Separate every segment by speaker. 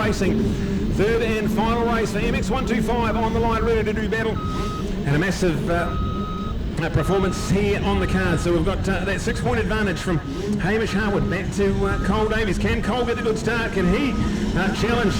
Speaker 1: Racing. Third and final race for MX125 on the line, ready to do battle. And a massive performance here on the card. So we've got that 6-point advantage from Hamish Harwood back to Cole Davies. Can Cole get a good start? Can he challenge?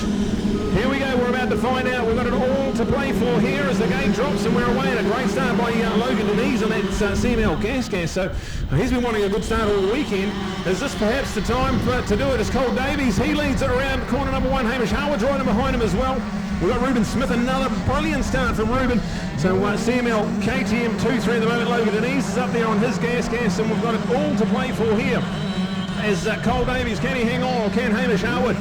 Speaker 1: Here we go, we're about to find out. We've got it all to play for here as the gate drops, and we're away. And a great start by Logan Denise on that CML gas. So he's been wanting a good start all weekend. Is this perhaps the time to do it? As Cole Davies, he leads it around corner number 1. Hamish Harwood's right in behind him as well. We've got Ruben Smith, another brilliant start from Ruben. So CML KTM 2-3 at the moment. Logan Denise is up there on his gas, and we've got it all to play for here. As Cole Davies, can he hang on, or can Hamish Harwood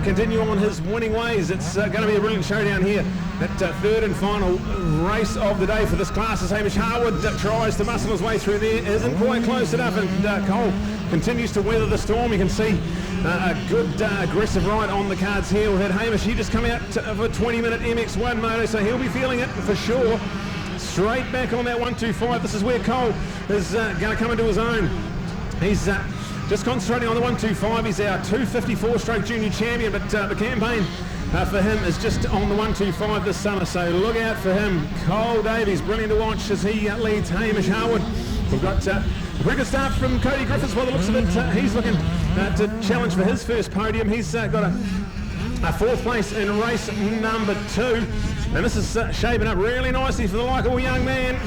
Speaker 1: continue on his winning ways? It's going to be a brilliant showdown here. That third and final race of the day for this class as Hamish Harwood tries to muscle his way through there. Isn't quite close enough, and Cole continues to weather the storm. You can see a good aggressive ride on the cards here. We've had Hamish, he just come out for a 20-minute MX1 moto, so he'll be feeling it for sure. Straight back on that 125. This is where Cole is going to come into his own. He's just concentrating on the 125. He's our 254-stroke junior champion, but the campaign for him is just on the 125 this summer, so look out for him. Cole Davies, brilliant to watch as he leads Hamish Harwood. We've got a pretty good start from Cody Griffiths by the looks of it. He's looking to challenge for his first podium. He's got a fourth place in race number 2, and this is shaping up really nicely for the likeable young man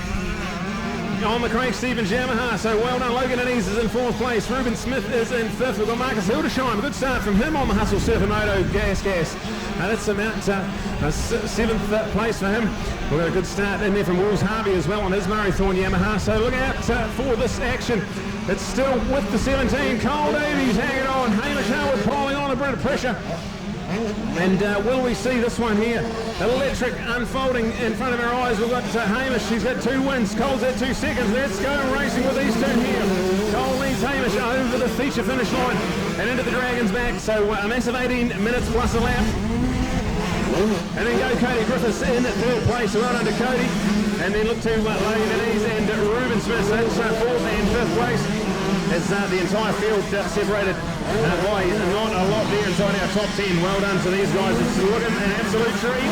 Speaker 1: on the Craig Stevens Yamaha. So well done. Logan Denise is in 4th place. Ruben Smith is in 5th. We've got Marcus Hildesheim. A good start from him on the Hustle Surfer Moto gas. That's about 7th place for him. We've got a good start in there from Wills Harvey as well on his Murray Thorn Yamaha. So look out for this action. It's still with the 17. Cole Davies hanging on. Hamish Harwood piling on a bit of pressure. And will we see this one here? Electric unfolding in front of our eyes. We've got Hamish, he's got 2 wins. Cole's had 2 seconds. Let's go racing with these 2 here. Cole leads Hamish over the feature finish line and into the Dragon's back. So a massive 18 minutes plus a lap. And then go Cody Griffiths in 3rd place. So well under Cody. And then look to Logan Denise and Ruben Smith. So that's 4th and 5th place. As the entire field separated by not a lot there inside our top 10. Well done to these guys. It's looking an absolute treat.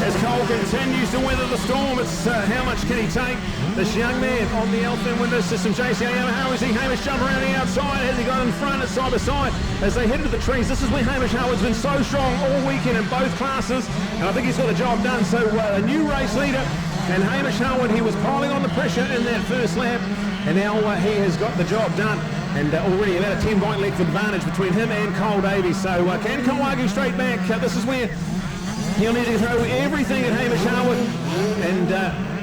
Speaker 1: As Cole continues to weather the storm, it's how much can he take? This young man on the Alpine window system, JCA Yamaha. We see Hamish jump around the outside. Has he got in front at side by side as they head into the trees? This is where Hamish Harwood's been so strong all weekend in both classes, and I think he's got the job done. So a new race leader, and Hamish Harwood, he was piling on the pressure in that first lap, and now he has got the job done. And already about a 10-point length advantage between him and Cole Davies. So can Cole argue straight back? This is where he'll need to throw everything at Hamish Harwood and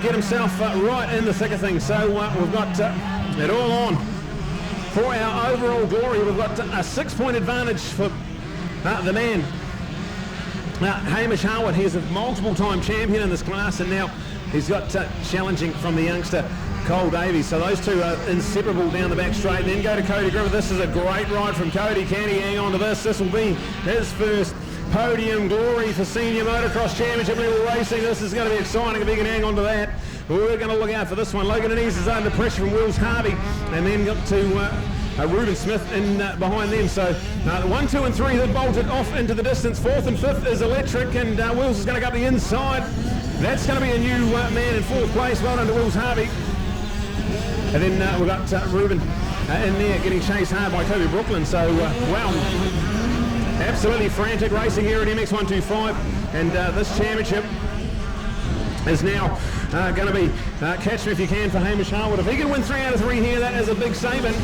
Speaker 1: get himself right in the thick of things. So we've got it all on for our overall glory. We've got a 6-point advantage for the man. Hamish Harwood, he's a multiple-time champion in this class, and now he's got challenging from the youngster Cole Davies. So those 2 are inseparable down the back straight. And then go to Cody Griffith. This is a great ride from Cody. Can he hang on to this? This will be his first podium glory for Senior Motocross Championship level racing. This is going to be exciting if he can hang on to that. We're going to look out for this one. Logan Denise is under pressure from Wills Harvey, and then got to Ruben Smith in behind them. So 1, 2 and 3 they've bolted off into the distance. 4th and 5th is Electric, and Wills is going to go up the inside. That's going to be a new man in 4th place. Well done to Wills Harvey. And then we've got Ruben in there getting chased hard by Kobe Brooklyn. So, wow, absolutely frantic racing here at MX125. And this championship is now going to be catch me if you can for Hamish Harwood. If he can win 3 out of 3 here, that is a big statement.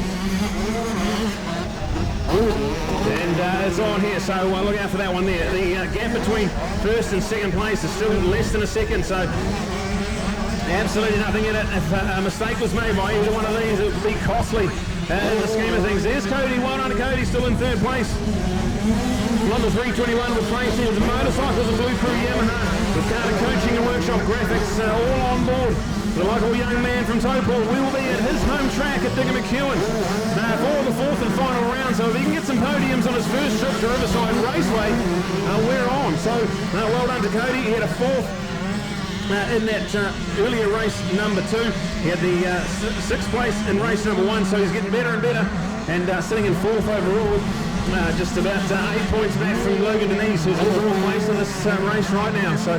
Speaker 1: And it's on here, so look out for that one there. The gap between 1st and 2nd place is still less than a second, so absolutely nothing in it. If a mistake was made by either one of these, it would be costly in the scheme of things. There's Cody, well done to Cody, still in 3rd place. Number 321 with Racing Motorcycles and Blue Crew Yamaha with Carter Coaching and Workshop Graphics all on board. The local young man from Topol will be at his home track at Diggum McEwen for the 4th and final round. So if he can get some podiums on his first trip to Riverside Raceway, we're on. So well done to Cody. He had a 4th in that earlier race number 2. He had the 6th place in race number 1, so he's getting better and better, and sitting in 4th overall. just about 8 points back from Logan Denise, who's overall place in this race right now. So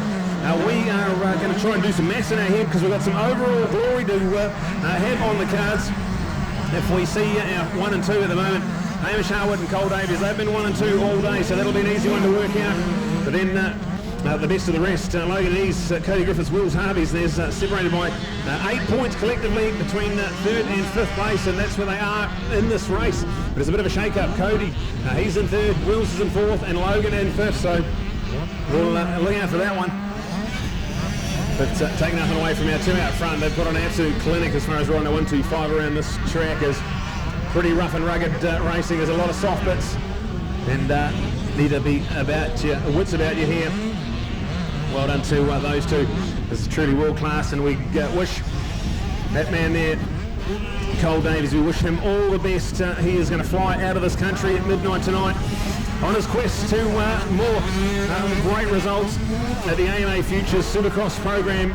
Speaker 1: we are going to try and do some maths in our head because we've got some overall glory to have on the cards. If we see our 1 and 2 at the moment, Hamish Harwood and Cole Davies, they've been 1 and 2 all day, so that'll be an easy one to work out. But then the best of the rest, Logan Denise, Cody Griffiths, Wills Harveys, there's separated by 8 points collectively between 3rd and 5th place, and that's where they are in this race. But it's a bit of a shake-up. Cody, he's in 3rd, Wills is in 4th, and Logan in 5th, so we'll look out for that one. But take nothing away from our two out front. They've put on an absolute clinic as far as riding a 125 around this track. Is pretty rough and rugged racing. There's a lot of soft bits, and need to be about your wits about you here. Well done to those two. This is truly world class, and we wish that man there, Cole Davies, we wish him all the best. He is going to fly out of this country at midnight tonight on his quest to more great results at the AMA Futures Supercross program,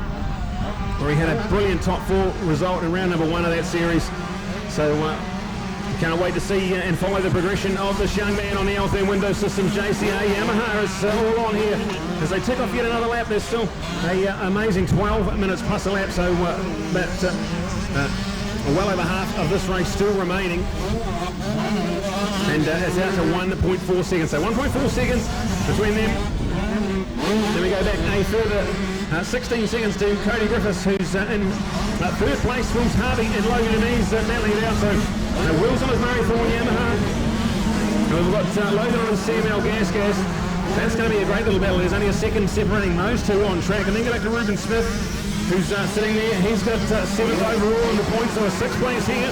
Speaker 1: where he had a brilliant top 4 result in round number 1 of that series. So can't wait to see and follow the progression of this young man on the Altham Window Systems JCA. Yamaha is all on here as they tick off yet another lap. There's still a amazing 12 minutes plus a lap, so well over half of this race still remaining, and it's out to 1.4 seconds. So 1.4 seconds between them. Then we go back a further 16 seconds to Cody Griffiths, who's in 3rd place. Wills Harvey and Logan Denise battling it out. So Wills on his Marathon Yamaha. And we've got Logan on his CML Gas. That's going to be a great little battle. There's only a second separating those two on track. And then go back to Ruben Smith, who's sitting there. He's got 7th overall in the points, so a 6th place here.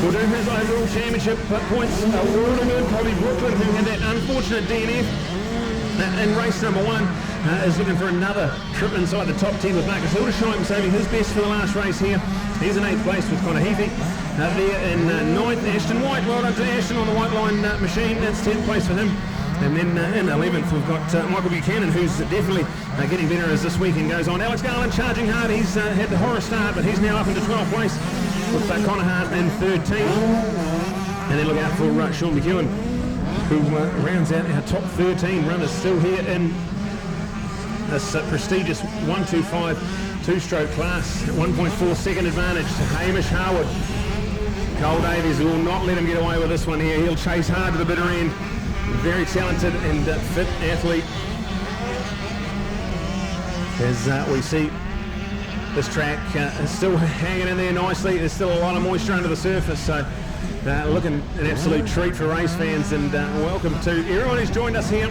Speaker 1: We'll do his overall championship points. Warderman, Kobe Brooklyn, who had that unfortunate DNF in race number 1, is looking for another trip inside the top 10 with Marcus Hildersheim, saving his best for the last race here. He's in 8th place with Connor Heafy. There in 9th, Ashton White. Well done to Ashton on the white line machine. That's 10th place for him. And then in 11th, we've got Michael Buchanan, who's definitely getting better as this weekend goes on. Alex Garland charging hard. He's had the horror start, but he's now up into 12th place with Connor Hart in 13th. And then look out for Sean McEwen, who rounds out our top 13 runners still here in this prestigious 125 two-stroke class. 1.4 second advantage to Hamish Harwood. Cole Davies will not let him get away with this one here. He'll chase hard to the bitter end. Very talented and fit athlete. As we see this track is still hanging in there nicely. There's still a lot of moisture under the surface, so looking an absolute treat for race fans. And welcome to everyone who's joined us here.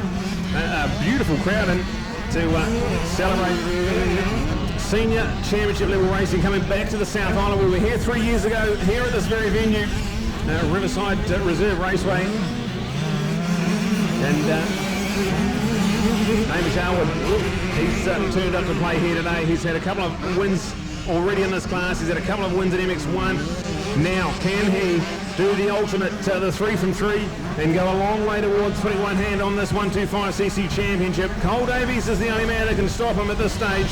Speaker 1: A beautiful crowd and to celebrate senior championship level racing coming back to the South Island. We were here 3 years ago here at this very venue, Riverside Reserve Raceway. And Hamish Harwood, he's turned up to play here today. He's had a couple of wins already in this class. He's had a couple of wins at MX1. Now, can he do the ultimate, the 3 from 3, and go a long way towards putting one hand on this 125cc championship? Cole Davies is the only man that can stop him at this stage.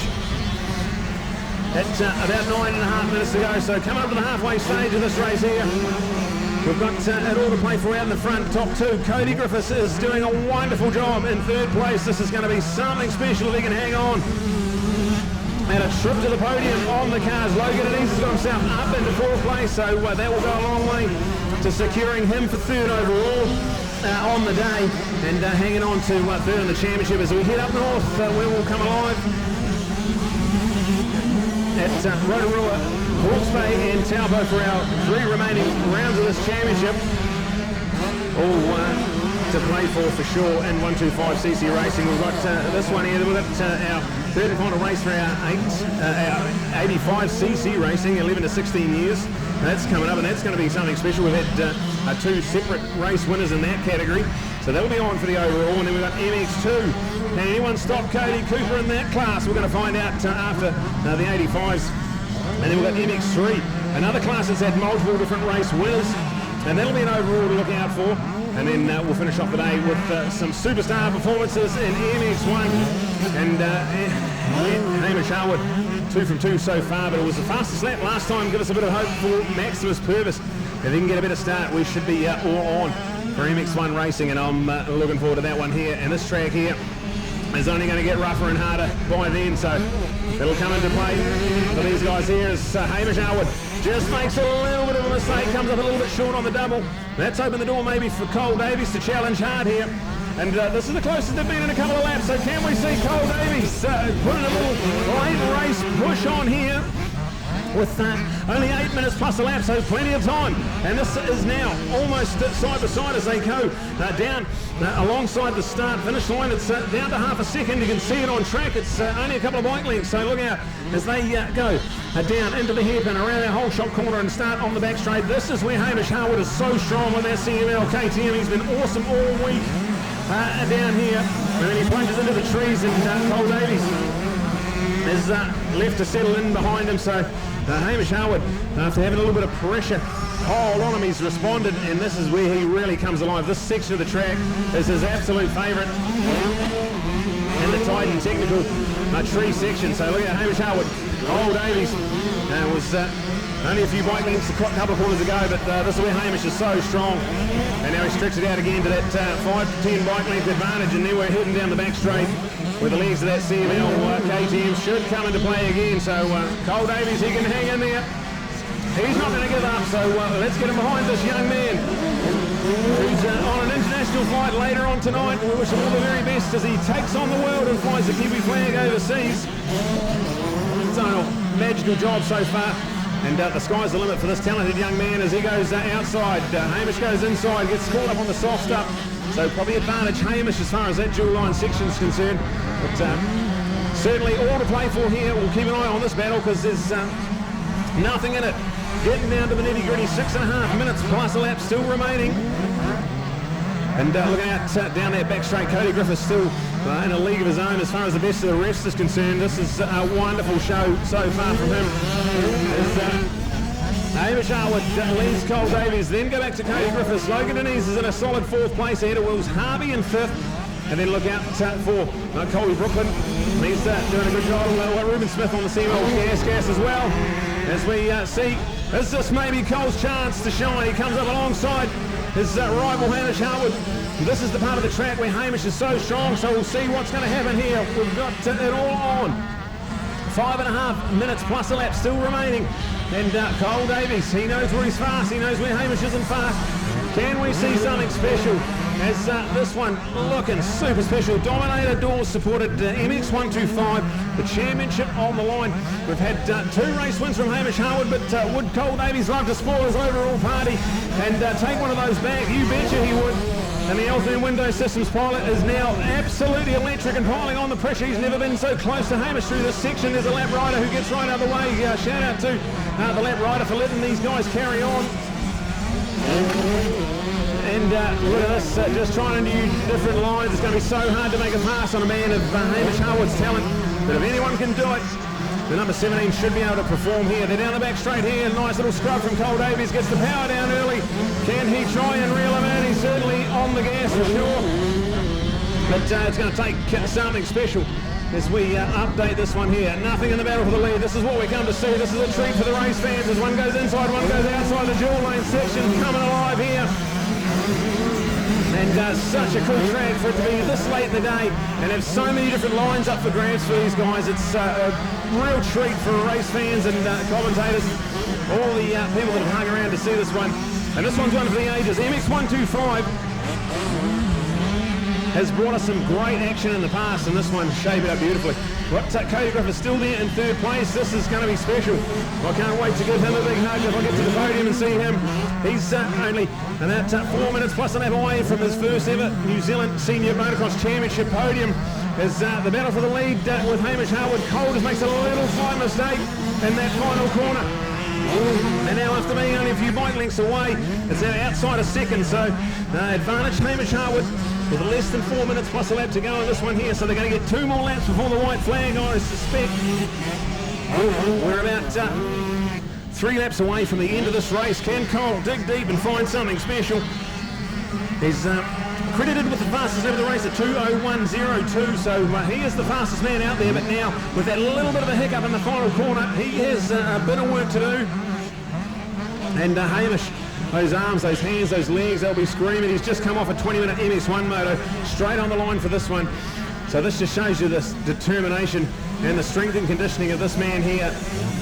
Speaker 1: At about 9.5 minutes to go, so come up to the halfway stage of this race here. We've got it all to play for out in the front, top 2. Cody Griffiths is doing a wonderful job in 3rd place. This is going to be something special if he can hang on. And a trip to the podium on the cars. Logan Denise has got himself up into 4th place, so that will go a long way to securing him for 3rd overall on the day, and hanging on to 3rd in the championship. As we head up north, we will come alive at Rotorua, Hawke's Bay and Taupo for our 3 remaining rounds of this championship. All to play for sure in 125cc racing. We've got this one here. We've got our 3rd and final race for our 85cc racing, 11 to 16 years. That's coming up, and that's going to be something special. We've had 2 separate race winners in that category, so that'll be on for the overall. And then we've got MX2. Can anyone stop Cody Cooper in that class? We're going to find out after the 85s. And then we've got MX3, another class that's had multiple different race winners, and that'll be an overall to look out for. And then we'll finish off the day with some superstar performances in MX1. And Hamish Harwood, 2 from 2 so far, but it was the fastest lap last time. Give us a bit of hope for Maximus Purvis. If he can get a better start, we should be all on for MX1 Racing, and I'm looking forward to that one here. And this track here is only going to get rougher and harder by then, so it'll come into play for these guys here as Hamish Harwood just makes a little bit of a mistake, comes up a little bit short on the double. That's opened the door maybe for Cole Davies to challenge hard here. And this is the closest they've been in a couple of laps, so can we see Cole Davies putting a little late race push on here with only 8 minutes plus a lap, so plenty of time. And this is now almost side by side as they go down alongside the start-finish line. It's down to half a second. You can see it on track. It's only a couple of bike lengths, so look out as they go down into the hairpin, around that whole shot corner and start on the back straight. This is where Hamish Harwood is so strong with that CML KTM. He's been awesome all week down here. And then he plunges into the trees, and Cole Davies is left to settle in behind him. So Hamish Harwood, after having a little bit of pressure hold on him, he's responded, and this is where he really comes alive. This section of the track is his absolute favourite, and the tight and technical tree section. So look at Hamish Harwood. Cole Davies was only a few bike lengths a couple of corners ago, but this is where Hamish is so strong. And now he stretched it out again to that 5 to 10 bike length advantage, and then we're heading down the back straight where the legs of that CML KTM should come into play again. So Cole Davies, he can hang in there. He's not going to give up, so let's get him behind this young man who's on an international flight later on tonight. We wish him all the very best as he takes on the world and flies the Kiwi flag overseas. It's done a magical job so far. And the sky's the limit for this talented young man as he goes outside. Hamish goes inside, gets caught up on the soft stuff. So probably advantage Hamish as far as that dual line section is concerned. But certainly all to play for here. We'll keep an eye on this battle because there's nothing in it. Getting down to the nitty-gritty, 6.5 minutes plus a lap still remaining. And looking out down that back straight, Cody Griffiths still in a league of his own as far as the best of the rest is concerned. This is a wonderful show so far from him. Hamish Harwood leads Cole Davies, then go back to Cody Griffiths. Logan Denise is in a solid 4th place ahead of Wills Harvey in 5th. And then look out for Colby Brooklyn. He's doing a good job. Ruben Smith on the CML gas as well. As we see, is this maybe Cole's chance to shine? He comes up alongside his rival Hamish Harwood. This is the part of the track where Hamish is so strong, so we'll see what's going to happen here. We've got it all on. 5.5 minutes plus a lap still remaining. And Cole Davies, he knows where he's fast, he knows where Hamish isn't fast. Can we see something special? As this one looking super special. Dominator Doors supported MX125, the championship on the line. We've had 2 race wins from Hamish Harwood, but would Cole Davies love to spoil his overall party and take one of those back? You betcha he would. And the Eltham Window Systems pilot is now absolutely electric and piling on the pressure. He's never been so close to Hamish through this section. There's a lap rider who gets right out of the way. Shout out to the lap rider for letting these guys carry on. And look at this, just trying to use different lines. It's going to be so hard to make a pass on a man of Hamish Harwood's talent. But if anyone can do it, the number 17 should be able to perform here. They're down the back straight here. Nice little scrub from Cole Davies. Gets the power down early. Can he try and reel him in? He's certainly on the gas for sure. But it's going to take something special as we update this one here. Nothing in the battle for the lead. This is what we come to see. This is a treat for the race fans as one goes inside, one goes outside. The dual lane section coming alive here. And such a cool track for it to be this late in the day and have so many different lines up for grabs for these guys. It's a real treat for race fans and commentators, all the people that have hung around to see this one. And this one's one for the ages. MX125 has brought us some great action in the past, and this one's shaped up beautifully. But Cody Griffiths still there in 3rd place. This is going to be special. I can't wait to give him a big hug if I get to the podium and see him. He's only about 4 minutes plus a lap away from his first ever New Zealand Senior Motocross Championship podium. As the battle for the lead with Hamish Harwood. Cole just makes a little slight mistake in that final corner. And now after being only a few bike lengths away, it's now outside a second, so advantage Hamish Harwood with less than 4 minutes plus a lap to go on this one here, so they're going to get 2 more laps before the white flag, I suspect. We're about 3 laps away from the end of this race. Can Cole dig deep and find something special? He's credited with the fastest lap of the race at 2:01.02, so he is the fastest man out there, but now with that little bit of a hiccup in the final corner, he has a bit of work to do. And Hamish those arms, those hands, those legs, they'll be screaming. He's just come off a 20-minute MX1 moto, straight on the line for this one. So this just shows you this determination and the strength and conditioning of this man here,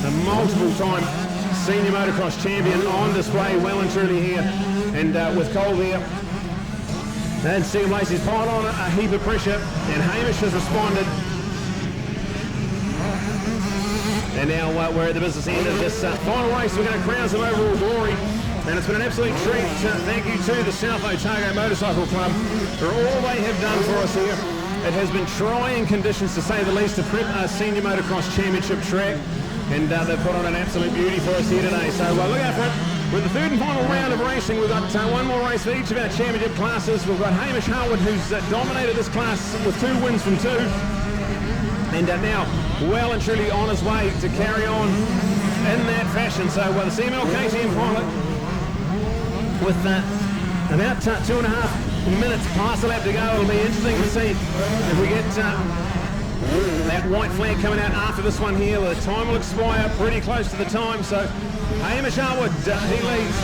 Speaker 1: a multiple-time senior motocross champion on display well and truly here. And with Cole there, and second place, he's piled on a heap of pressure, and Hamish has responded. And now we're at the business end of this final race. We're going to crown some overall glory. And it's been an absolute treat. Thank you to the South Otago Motorcycle Club for all they have done for us here. It has been trying conditions, to say the least, to prep our Senior Motocross Championship track. And they've put on an absolute beauty for us here today. So look out for it. With the third and final round of racing, we've got one more race for each of our championship classes. We've got Hamish Harwood, who's dominated this class with 2 wins from 2. And now well and truly on his way to carry on in that fashion. So the CML KTM pilot with about 2.5 minutes past the lap to go. It'll be interesting to see if we get that white flag coming out after this one here. The time will expire pretty close to the time. So Hamish Harwood, he leads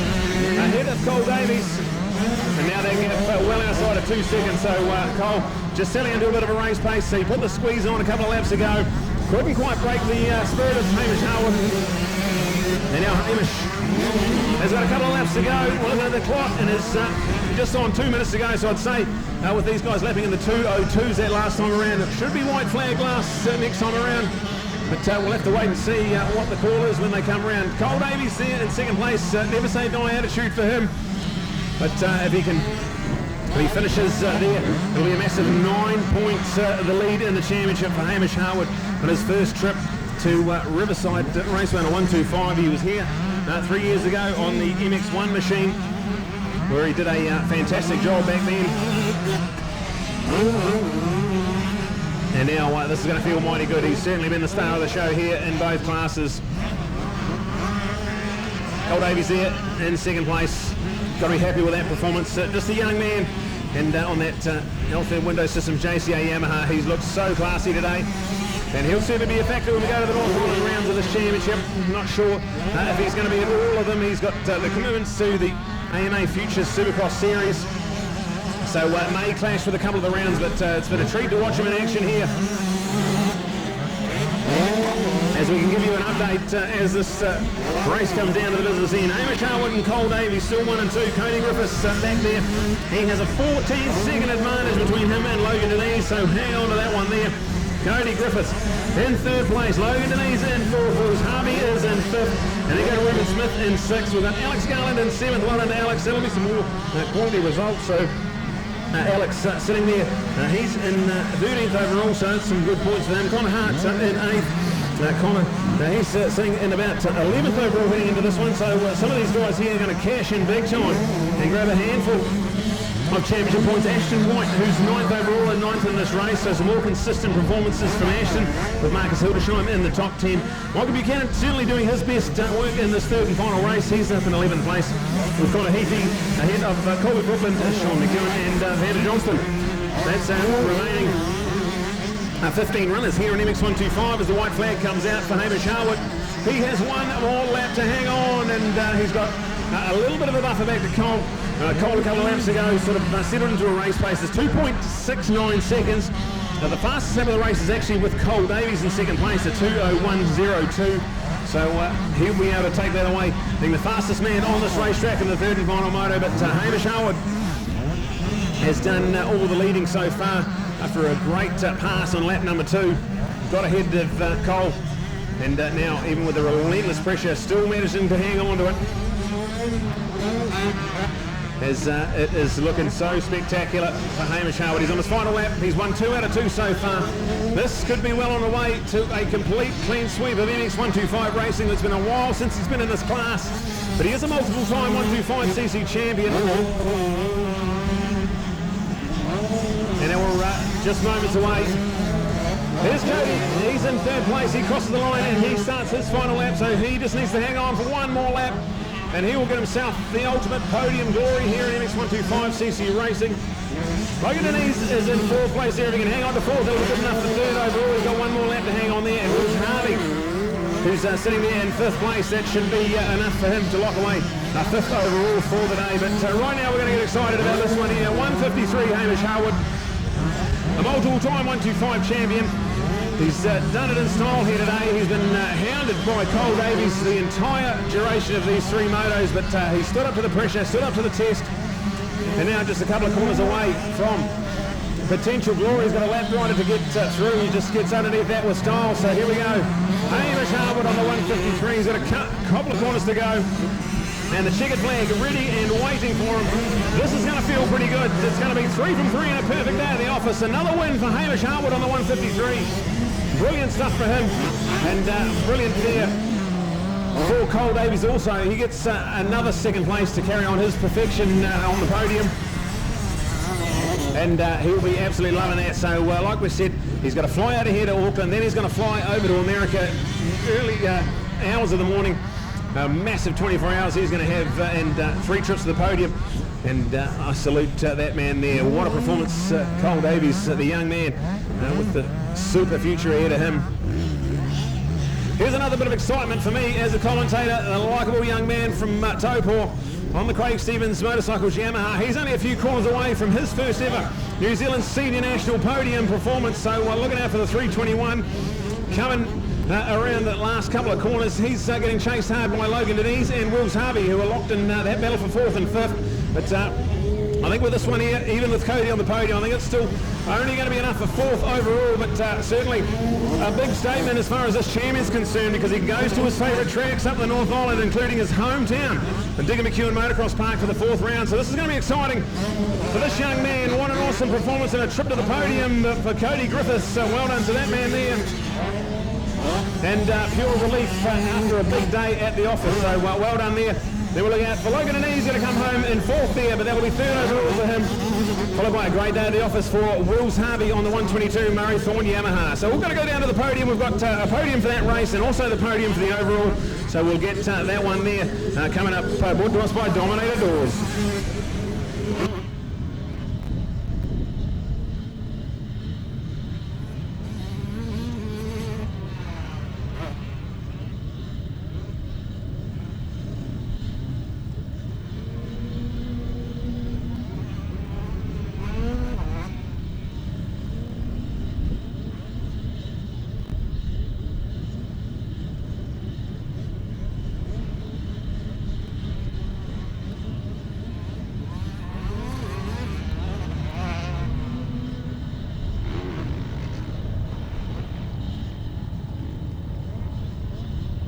Speaker 1: ahead of Cole Davies. And now they get well outside of 2 seconds. So Cole just settling into a bit of a race pace. So he put the squeeze on a couple of laps ago. Couldn't quite break the spirit of Hamish Harwood. And now Hamish has got a couple of laps to go. Looking at the clock, and is just on 2 minutes to go. So I'd say with these guys lapping in the 2:02s that last time around, it should be white flag next time around. But we'll have to wait and see what the call is when they come around. Cole Davies there in second place. Never say die attitude for him. But if he finishes there, it'll be a massive 9 points the lead in the championship for Hamish Harwood on his first trip to Riverside Raceway on a 125. He was here 3 years ago on the MX1 machine, where he did a fantastic job back then. And now this is going to feel mighty good. He's certainly been the star of the show here in both classes. Cole Davies there in second place. Got to be happy with that performance. Just a young man, and on that L-Fin window system JCA Yamaha, he's looked so classy today. And he'll certainly be a factor when we go to the North rounds of this championship. I'm not sure if he's going to be at all of them. He's got the commitments to the AMA Futures Supercross Series. So it may clash with a couple of the rounds, but it's been a treat to watch him in action here. As we can give you an update as this race comes down to the business end. Hamish Harwood and Cole Davies still 1 and 2. Cody Griffiths back there. He has a 14-second advantage between him and Logan Denise, so hang on to that one there. Cody Griffiths in third place. Logan Denise in fourth. Bruce Harvey is in fifth. And then go to Ruben Smith in sixth. We've got Alex Garland in seventh. Well done to Alex. That'll be some more quality results. So Alex sitting there. He's in 13th overall, so some good points for them. Connor Hart in eighth. Connor, he's sitting in about 11th overall heading into this one. So some of these guys here are going to cash in big time and grab a handful of championship points. Ashton White, who's 9th overall and 9th in this race, so some more consistent performances from Ashton, with Marcus Hildesheim in the top 10. Michael Buchanan certainly doing his best work in this third and final race. He's up in 11th place. We've got a Heathy ahead of Colby Brooklyn, Sean McEwen and Vander Johnston. That's remaining 15 runners here in MX125 as the white flag comes out for Hamish Harwood. He has one more lap to hang on, and he's got a little bit of a buffer back to Cole. Cole a couple of laps ago sort of settled into a race pace. It's 2.69 seconds. The fastest lap of the race is actually with Cole Davies in second place at 2:01.02. So he'll be able to take that away, being the fastest man on this racetrack in the third and final moto. But Hamish Harwood has done all the leading so far after a great pass on lap number 2. Got ahead of Cole, and now even with the relentless pressure, still managing to hang on to it. As it is looking so spectacular for Hamish Harwood. He's on his final lap. He's won 2 out of 2 so far. This could be well on the way to a complete clean sweep of MX125 racing. It's been a while since he's been in this class, but he is a multiple-time 125cc champion. And now we're just moments away. Here's Cody. He's in third place. He crosses the line and he starts his final lap, so he just needs to hang on for one more lap, and he will get himself the ultimate podium glory here in MX125cc racing. Logan Denise is in fourth place there. If he can hang on to fourth, he'll be good enough for third overall. He's got one more lap to hang on there. And Bruce Harvey, who's sitting there in fifth place, that should be enough for him to lock away fifth overall for the day. But right now we're going to get excited about this one here. 153 Hamish Harwood, a multiple-time 125 champion. He's done it in style here today. He's been hounded by Cole Davies the entire duration of these three motos, but he stood up to the pressure, stood up to the test, and now just a couple of corners away from potential glory. He's got a lap rider to get through. He just gets underneath that with style. So here we go. Hamish Harwood on the 153. He's got a couple of corners to go. And the checkered flag ready and waiting for him. This is going to feel pretty good. It's going to be 3 from 3 and a perfect day at the office. Another win for Hamish Harwood on the 153. Brilliant stuff for him, and brilliant there for Cole Davies also. He gets another second place to carry on his perfection on the podium, and he'll be absolutely loving that. So like we said, he's got to fly out of here to Auckland, then he's going to fly over to America early hours of the morning. A massive 24 hours he's going to have, and 3 trips to the podium. And I salute that man there. What a performance, Cole Davies, the young man with the super future ahead of him. Here's another bit of excitement for me as a commentator, a likeable young man from Taupō on the Craig Stevens Motorcycles Yamaha. He's only a few corners away from his first ever New Zealand Senior National podium performance, so looking out for the 321 coming around the last couple of corners. He's getting chased hard by Logan Denise and Wills Harvey, who are locked in that battle for 4th and 5th. But I think with this one here, even with Cody on the podium, I think it's still only going to be enough for 4th overall, but certainly a big statement as far as this champion's concerned, because he goes to his favourite tracks up the North Island, including his hometown, the Digger McEwen Motocross Park, for the 4th round. So this is going to be exciting for this young man. What an awesome performance and a trip to the podium for Cody Griffiths. Well done to that man there. And pure relief after a big day at the office. So well done there. Then we're looking out for Logan, and he's going to come home in 4th there, but that will be 3rd overall for him. Followed by a great day at the office for Wills Harvey on the 122 Murray Thorn Yamaha. So we're going to go down to the podium. We've got a podium for that race and also the podium for the overall. So we'll get that one there coming up, brought to us by Dominator Doors.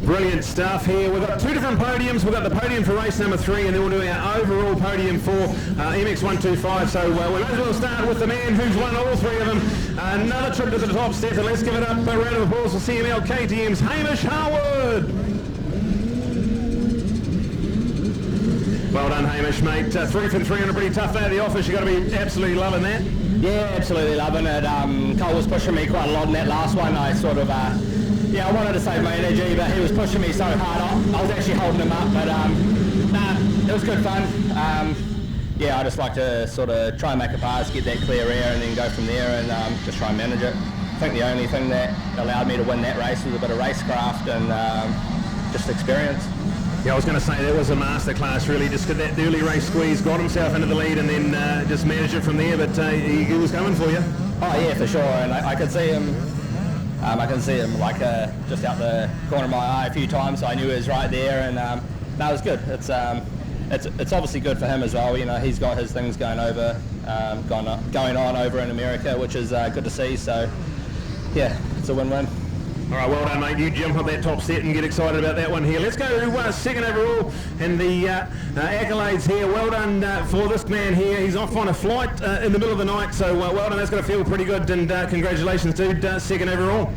Speaker 1: Brilliant stuff here. We've got 2 different podiums. We've got the podium for race number 3, and then we'll do our overall podium for MX125. So we might as well start with the man who's won all 3 of them. Another trip to the top step, and let's give it up. A round of applause for CML KTM's Hamish Harwood. Well done, Hamish, mate. 3 from 3 on a pretty tough day at the office. You've got to be absolutely loving that.
Speaker 2: Yeah, absolutely loving it. Cole was pushing me quite a lot in that last one. I sort of... I wanted to save my energy, but he was pushing me so hard. I was actually holding him up, but it was good fun. I just like to sort of try and make a pass, get that clear air, and then go from there and just try and manage it. I think the only thing that allowed me to win that race was a bit of racecraft and just experience.
Speaker 1: Yeah, I was going to say that was a masterclass, really. Just got that early race squeeze, got himself into the lead, and then just managed it from there. But he was coming for you.
Speaker 2: Oh yeah, for sure. And I could see him. I can see him like just out the corner of my eye a few times, so I knew he was right there, and it was good. It's obviously good for him as well. You know, he's got his things going on over in America, which is good to see. So, yeah, it's a win-win.
Speaker 1: All right, well done, mate. You jump up that top set and get excited about that one here. Let's go to 2nd overall and the accolades here. Well done for this man here. He's off on a flight in the middle of the night, so well done. That's going to feel pretty good, and congratulations, dude. 2nd overall.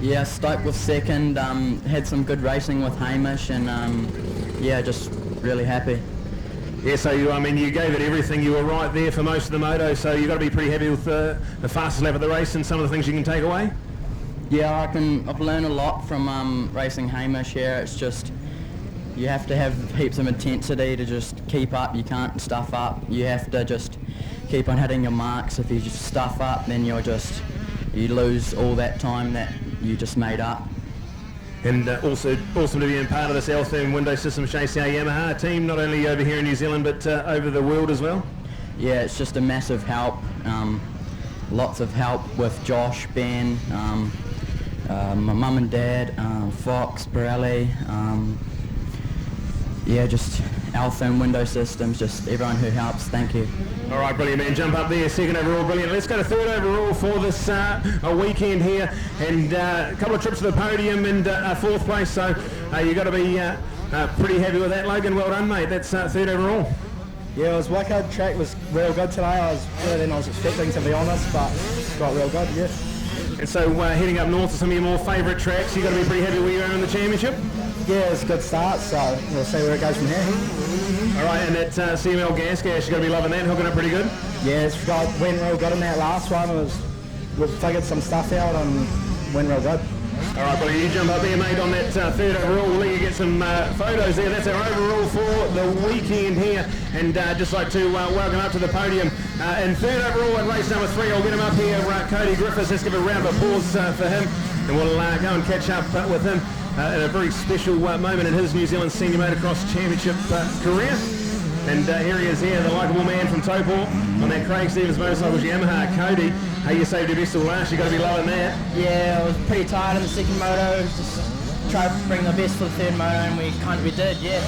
Speaker 3: Yeah, stoked with 2nd. Had some good racing with Hamish, and just really happy.
Speaker 1: Yeah, so you gave it everything. You were right there for most of the moto, so you've got to be pretty happy with the fastest lap of the race and some of the things you can take away.
Speaker 3: Yeah, I've learned a lot from racing Hamish here. It's just, you have to have heaps of intensity to just keep up. You can't stuff up. You have to just keep on hitting your marks. If you just stuff up, then you lose all that time that you just made up.
Speaker 1: And also awesome to be in part of this L-Therm window system chase our Yamaha team, not only over here in New Zealand but over the world as well.
Speaker 3: Yeah, it's just a massive help. Lots of help with Josh, Ben, my mum and dad, Fox, Pirelli, yeah, just L-Therm window systems, just everyone who helps. Thank you.
Speaker 1: All right, brilliant, man. Jump up there, second overall, brilliant. Let's go to third overall for this weekend here, and a couple of trips to the podium and fourth place. So you've got to be pretty happy with that, Logan. Well done, mate. That's third overall.
Speaker 4: Yeah, it was wicked. Track was real good today. I was better than I was expecting, to be honest, but got real good, yeah.
Speaker 1: And so heading up north to some of your more favourite tracks, you've got to be pretty happy where you are in the championship?
Speaker 4: Yeah, it's a good start, so we'll see where it goes from here.
Speaker 1: All right, and that CML gas, you've got to be loving that, hooking up pretty good?
Speaker 4: Yeah, went real good in that last one. We figured some stuff out and went real good.
Speaker 1: All right, buddy, you jump up there, mate, on that third overall. We'll let you get some photos there. That's our overall for the weekend here. And just like to welcome up to the podium. And third overall at race number 3, I'll get him up here, Cody Griffiths. Let's give a round of applause for him. And we'll go and catch up with him in a very special moment in his New Zealand Senior Motocross Championship career. And here he is here, the likeable man from Taupo on that Craig Stevens motorcycle, Yamaha. Cody, hey, you saved your best till last. You've got to be loving that.
Speaker 5: Yeah, I was pretty tired in the second moto. Just tried to bring the best for the third moto, and we did, yeah.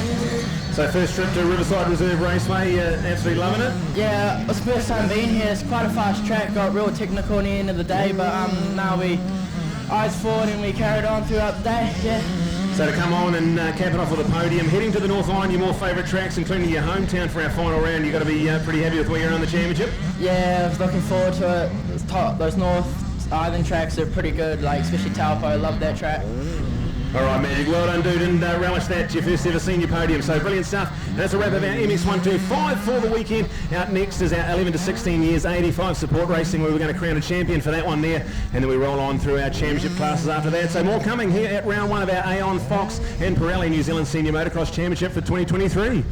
Speaker 1: So first trip to Riverside Reserve Raceway, absolutely loving it?
Speaker 5: Yeah, it was the first time being here. It's quite a fast track, got real technical at the end of the day, but now we eyes forward and we carried on throughout the day, yeah.
Speaker 1: So to come on and cap it off with a podium, heading to the North Line, your more favourite tracks, including your hometown for our final round, you've got to be pretty happy with where you're on the championship?
Speaker 5: Yeah, I was looking forward to it. Those North Island tracks are pretty good, like especially Taupo. I love that track.
Speaker 1: All right, Magic. Well done, dude, and relish that. Your first ever senior podium. So brilliant stuff. And that's a wrap of our MX125 for the weekend. Out next is our 11 to 16 years 85 support racing, where we're going to crown a champion for that one there. And then we roll on through our championship classes after that. So more coming here at round 1 of our Aon, Fox and Pirelli New Zealand Senior Motocross Championship for 2023.